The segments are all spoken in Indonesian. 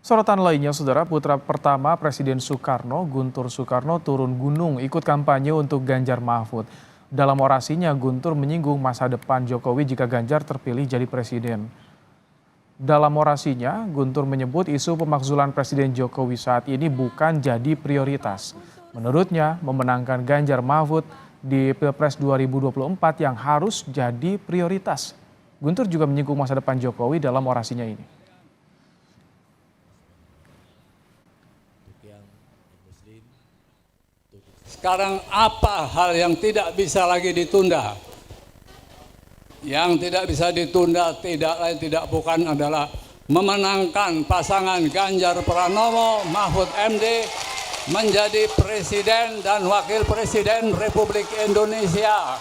Sorotan lainnya, Saudara, putra pertama Presiden Soekarno, Guntur Soekarno turun gunung ikut kampanye untuk Ganjar Mahfud. Dalam orasinya, Guntur menyinggung masa depan Jokowi jika Ganjar terpilih jadi presiden. Dalam orasinya, Guntur menyebut isu pemakzulan Presiden Jokowi saat ini bukan jadi prioritas. Menurutnya, memenangkan Ganjar Mahfud di Pilpres 2024 yang harus jadi prioritas. Guntur juga menyinggung masa depan Jokowi dalam orasinya ini. Sekarang apa hal yang tidak bisa lagi ditunda? Yang tidak bisa ditunda tidak lain tidak bukan adalah memenangkan pasangan Ganjar Pranowo Mahfud MD menjadi Presiden dan Wakil Presiden Republik Indonesia.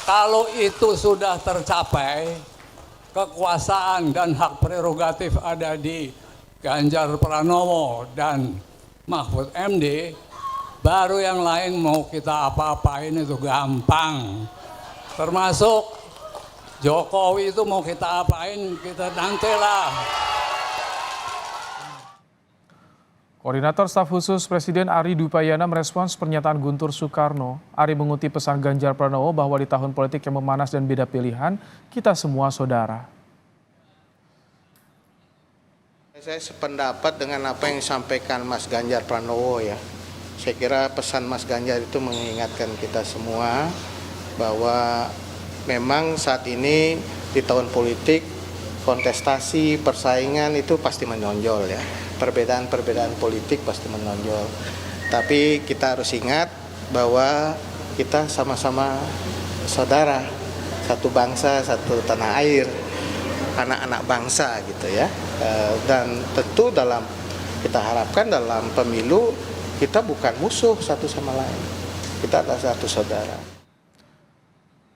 Kalau itu sudah tercapai, kekuasaan dan hak prerogatif ada di Ganjar Pranowo dan Mahfud MD, baru yang lain mau kita apa-apain itu gampang. Termasuk Jokowi itu mau kita apain, kita nantilah. Koordinator Staf Khusus Presiden Ari Dupayana merespons pernyataan Guntur Soekarno. Ari mengutip pesan Ganjar Pranowo bahwa di tahun politik yang memanas dan beda pilihan, kita semua saudara. Saya sependapat dengan apa yang disampaikan Mas Ganjar Pranowo ya. Saya kira pesan Mas Ganjar itu mengingatkan kita semua bahwa memang saat ini di tahun politik kontestasi, persaingan itu pasti menonjol ya. Perbedaan-perbedaan politik pasti menonjol. Tapi kita harus ingat bahwa kita sama-sama saudara, satu bangsa, satu tanah air, anak-anak bangsa gitu ya. Dan tentu kita harapkan dalam pemilu kita bukan musuh satu sama lain. Kita adalah satu saudara.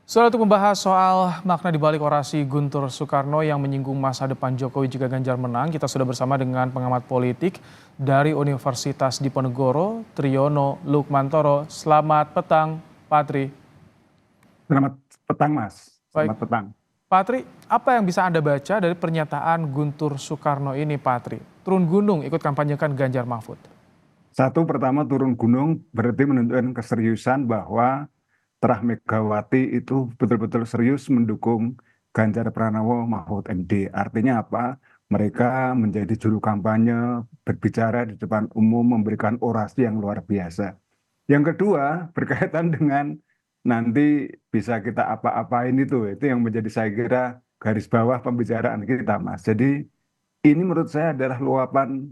Soal untuk membahas soal makna dibalik orasi Guntur Soekarno yang menyinggung masa depan Jokowi jika Ganjar menang, kita sudah bersama dengan pengamat politik dari Universitas Diponegoro, Triyono Lukmantoro. Selamat petang, Patri. Selamat petang, Mas. Selamat petang. Patri, apa yang bisa Anda baca dari pernyataan Guntur Soekarno ini, Patri? Turun gunung ikut kampanyekan Ganjar Mahfud. Satu, pertama turun gunung berarti menunjukkan keseriusan bahwa Terah Megawati itu betul-betul serius mendukung Ganjar Pranowo Mahfud MD. Artinya apa? Mereka menjadi juru kampanye, berbicara di depan umum, memberikan orasi yang luar biasa. Yang kedua, berkaitan dengan nanti bisa kita apa-apain itu yang menjadi saya kira garis bawah pembicaraan kita, Mas. Jadi ini menurut saya adalah luapan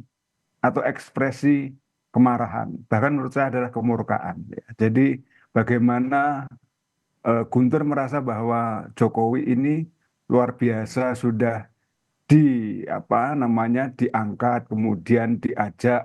atau ekspresi kemarahan, bahkan menurut saya adalah kemurkaan. Ya. Jadi bagaimana Guntur merasa bahwa Jokowi ini luar biasa sudah diangkat, kemudian diajak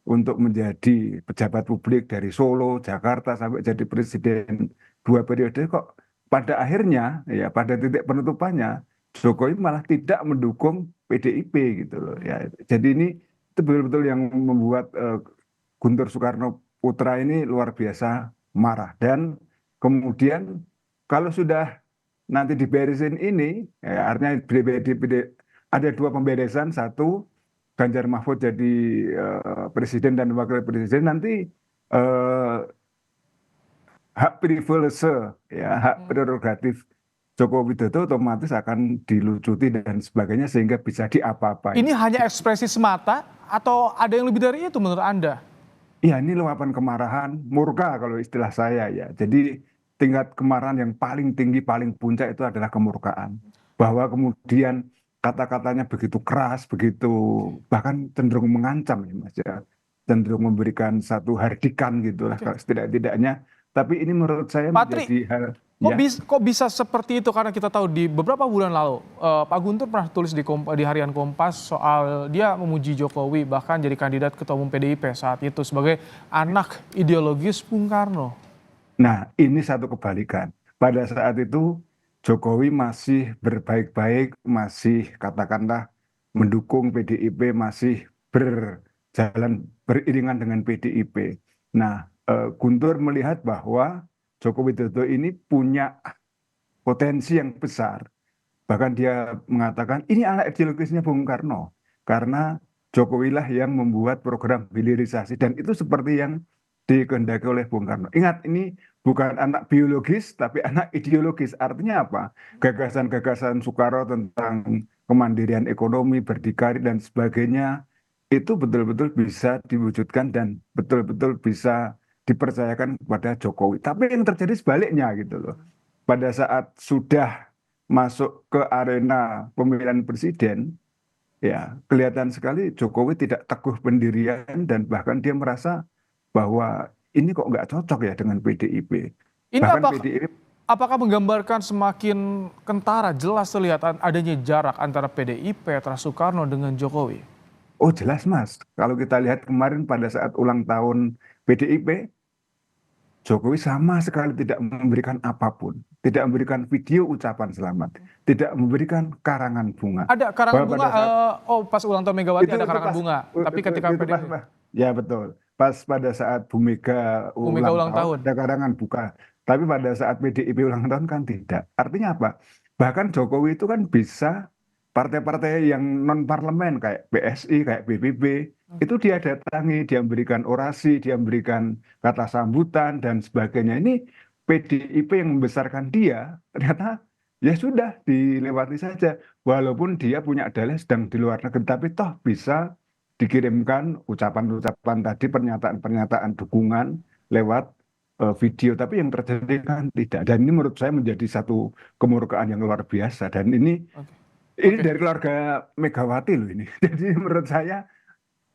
untuk menjadi pejabat publik dari Solo, Jakarta sampai jadi presiden 2 periode, kok pada akhirnya ya pada titik penutupannya Jokowi malah tidak mendukung PDIP gitu loh ya. Jadi ini itu betul-betul yang membuat Guntur Soekarno Putra ini luar biasa marah. Dan kemudian kalau sudah nanti diberesin ini ya, artinya ada dua pemberesan. Satu, Ganjar Mahfud jadi presiden dan wakil presiden, nanti hak privilege ya, hak prerogatif Joko Widodo otomatis akan dilucuti dan sebagainya sehingga bisa diapa-apain. Ini hanya ekspresi semata atau ada yang lebih dari itu menurut Anda? Iya, ini luapan kemarahan, murka kalau istilah saya ya. Jadi tingkat kemarahan yang paling tinggi, paling puncak itu adalah kemurkaan. Bahwa kemudian kata-katanya begitu keras, begitu bahkan cenderung mengancam ya Mas ya. Cenderung memberikan satu hardikan gitulah setidak-tidaknya. Tapi ini menurut saya menjadi hal Kok bisa seperti itu? Karena kita tahu di beberapa bulan lalu Pak Guntur pernah tulis di Harian Kompas soal dia memuji Jokowi, bahkan jadi kandidat ketua umum PDIP saat itu sebagai anak ideologis Bung Karno. Nah, ini satu kebalikan. Pada saat itu Jokowi masih berbaik-baik, masih katakanlah mendukung PDIP, masih berjalan beriringan dengan PDIP. Nah, Guntur melihat bahwa Joko Widodo ini punya potensi yang besar Bahkan dia mengatakan ini anak ideologisnya Bung Karno karena Jokowi lah yang membuat program hilirisasi dan itu seperti yang dikehendaki oleh Bung Karno. Ingat ini bukan anak biologis tapi anak ideologis. Artinya apa? Gagasan-gagasan Soekarno tentang kemandirian ekonomi, berdikari dan sebagainya itu betul-betul bisa diwujudkan dan betul-betul bisa dipercayakan kepada Jokowi. Tapi yang terjadi sebaliknya gitu loh. Pada saat sudah masuk ke arena pemilihan presiden, ya kelihatan sekali Jokowi tidak teguh pendirian dan bahkan dia merasa bahwa ini kok nggak cocok ya dengan PDIP. Ini Bahkan PDIP, apakah menggambarkan semakin kentara jelas terlihat adanya jarak antara PDIP, antara Soekarno dengan Jokowi? oh jelas Mas, kalau kita lihat kemarin pada saat ulang tahun PDIP, Jokowi sama sekali tidak memberikan apapun, tidak memberikan video ucapan selamat, tidak memberikan karangan bunga. Ada karangan Bahwa bunga, pada saat pas ulang tahun Megawati ada karangan pas bunga, tapi ketika itu PDIP, ya betul. Pas pada saat Bu Mega Bu Mega ulang ulang tahun tahun. ada karangan buka. Tapi pada saat PDIP ulang tahun kan tidak. Artinya apa? Bahkan Jokowi itu kan bisa partai-partai yang non parlemen kayak PSI, kayak BBB itu dia datangi, dia memberikan orasi, dia memberikan kata sambutan dan sebagainya. Ini PDIP yang membesarkan dia ternyata ya sudah dilewati saja. Walaupun dia punya dalih sedang di luar negeri, tapi toh bisa dikirimkan ucapan-ucapan tadi, pernyataan-pernyataan dukungan lewat video. Tapi yang terjadi kan tidak. Dan ini menurut saya menjadi satu kemurkaan yang luar biasa. Dan ini Oke. ini Oke. dari keluarga Megawati loh ini. Jadi menurut saya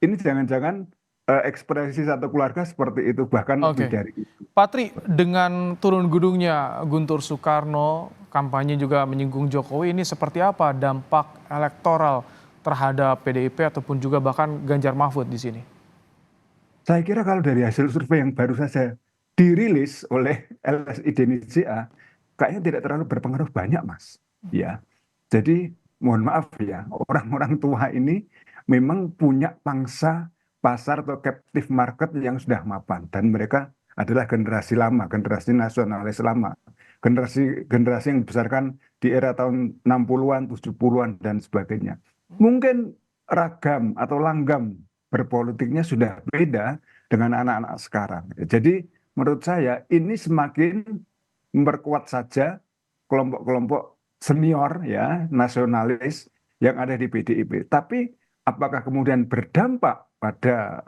ini jangan-jangan ekspresi satu keluarga seperti itu, bahkan lebih Oke. dari itu. Patri, dengan turun gunungnya Guntur Soekarno, kampanye juga menyinggung Jokowi, ini seperti apa dampak elektoral terhadap PDIP ataupun juga bahkan Ganjar Mahfud di sini? Saya kira kalau dari hasil survei yang baru saja dirilis oleh LSI Indonesia, kayaknya tidak terlalu berpengaruh banyak, Mas. Ya, jadi mohon maaf ya, orang-orang tua ini memang punya pangsa pasar atau captive market yang sudah mapan dan mereka adalah generasi lama, generasi nasionalis lama, generasi yang dibesarkan di era tahun 60-an, 70-an dan sebagainya. Mungkin ragam atau langgam berpolitiknya sudah beda dengan anak-anak sekarang. Jadi menurut saya ini semakin memperkuat saja kelompok-kelompok senior ya nasionalis yang ada di PDIP. Tapi apakah kemudian berdampak pada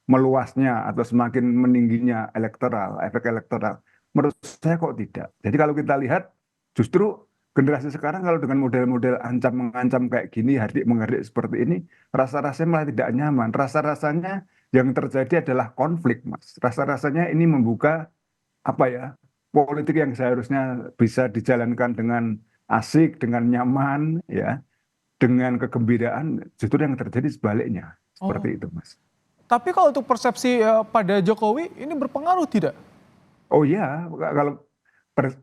meluasnya atau semakin meningginya elektoral, efek elektoral? Menurut saya kok tidak. Jadi kalau kita lihat justru generasi sekarang kalau dengan model-model ancam-mengancam kayak gini, hardik-menghardik seperti ini, rasa-rasanya malah tidak nyaman. Rasa-rasanya yang terjadi adalah konflik, Mas. Rasa-rasanya ini membuka apa ya, politik yang seharusnya bisa dijalankan dengan asik, dengan nyaman, ya, dengan kegembiraan, justru yang terjadi sebaliknya. Oh, Seperti itu, Mas. tapi kalau untuk persepsi pada Jokowi ini berpengaruh tidak? Oh ya, kalau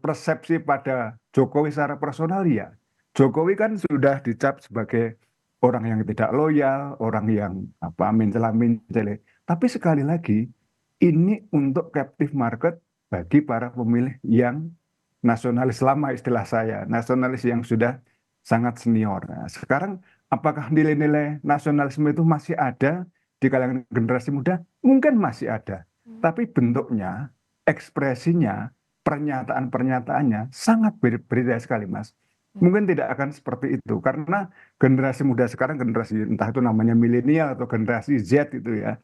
persepsi pada Jokowi secara personal ya, Jokowi kan sudah dicap sebagai orang yang tidak loyal, orang yang apa mencela-mencele. Tapi sekali lagi, ini untuk captive market bagi para pemilih yang nasionalis lama istilah saya, nasionalis yang sudah sangat senior. Nah, sekarang apakah nilai-nilai nasionalisme itu masih ada di kalangan generasi muda? Mungkin masih ada, tapi bentuknya, ekspresinya, pernyataan-pernyataannya sangat berbeda sekali, Mas. Mungkin tidak akan seperti itu karena generasi muda sekarang, generasi entah itu namanya milenial atau generasi Z itu ya,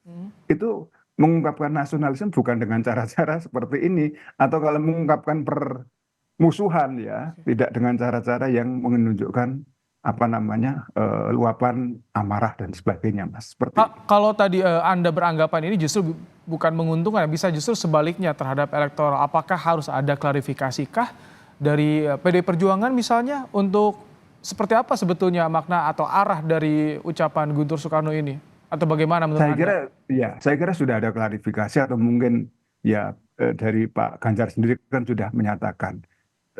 itu mengungkapkan nasionalisme bukan dengan cara-cara seperti ini atau kalau mengungkapkan permusuhan ya, tidak dengan cara-cara yang menunjukkan apa namanya luapan amarah dan sebagainya, Mas. Seperti itu. Kalau tadi Anda beranggapan ini justru bukan menguntungkan, bisa justru sebaliknya terhadap elektoral. Apakah harus ada klarifikasikah dari PD Perjuangan misalnya untuk seperti apa sebetulnya makna atau arah dari ucapan Guntur Soekarno ini? Atau bagaimana menurut Saya Anda? kira ya, saya kira sudah ada klarifikasi atau mungkin ya dari Pak Ganjar sendiri kan sudah menyatakan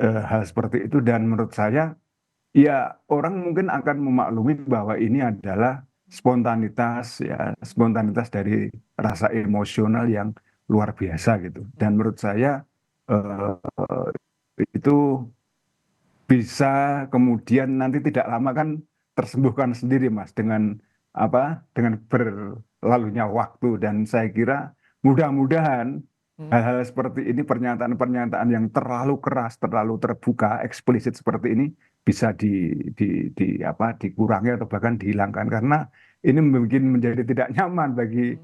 hal seperti itu dan menurut saya ya orang mungkin akan memaklumi bahwa ini adalah spontanitas ya, spontanitas dari rasa emosional yang luar biasa gitu. Dan menurut saya itu bisa kemudian nanti tidak lama kan tersembuhkan sendiri Mas dengan dengan berlalunya waktu, dan saya kira mudah-mudahan hal-hal seperti ini, pernyataan-pernyataan yang terlalu keras, terlalu terbuka, eksplisit seperti ini bisa dikurangi atau bahkan dihilangkan, karena ini mungkin menjadi tidak nyaman bagi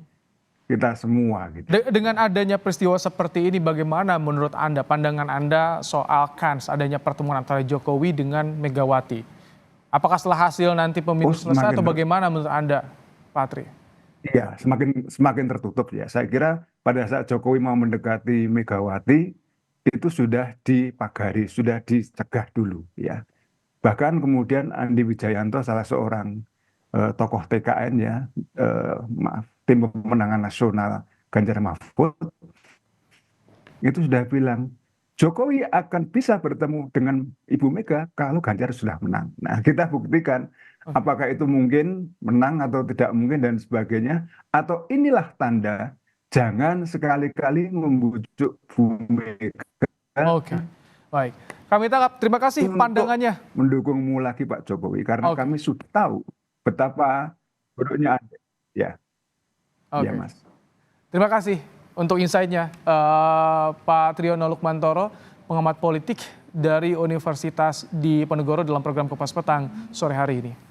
kita semua gitu. Dengan adanya peristiwa seperti ini, bagaimana menurut Anda, pandangan Anda soal kans adanya pertemuan antara Jokowi dengan Megawati? Apakah setelah hasil nanti pemilu selesai atau bagaimana menurut Anda, Pak Tri? Iya, semakin tertutup ya. Saya kira pada saat Jokowi mau mendekati Megawati itu sudah dipagari, sudah dicegah dulu ya. Bahkan kemudian Andi Wijayanto, salah seorang tokoh TKN ya, tim pemenangan nasional Ganjar Mahfud, itu sudah bilang Jokowi akan bisa bertemu dengan Ibu Mega kalau Ganjar sudah menang. Nah, kita buktikan apakah itu mungkin menang atau tidak mungkin dan sebagainya. Atau inilah tanda jangan sekali-kali membujuk Bu Mega. Oke, baik. Kami tangkap. Terima kasih pandangannya. Mendukungmu lagi Pak Jokowi, karena kami sudah tahu betapa buruknya Anda. Ya, ya Mas. Terima kasih untuk insight-nya, Pak Triyono Lukmantoro, pengamat politik dari Universitas Diponegoro dalam program Kompas Petang sore hari ini.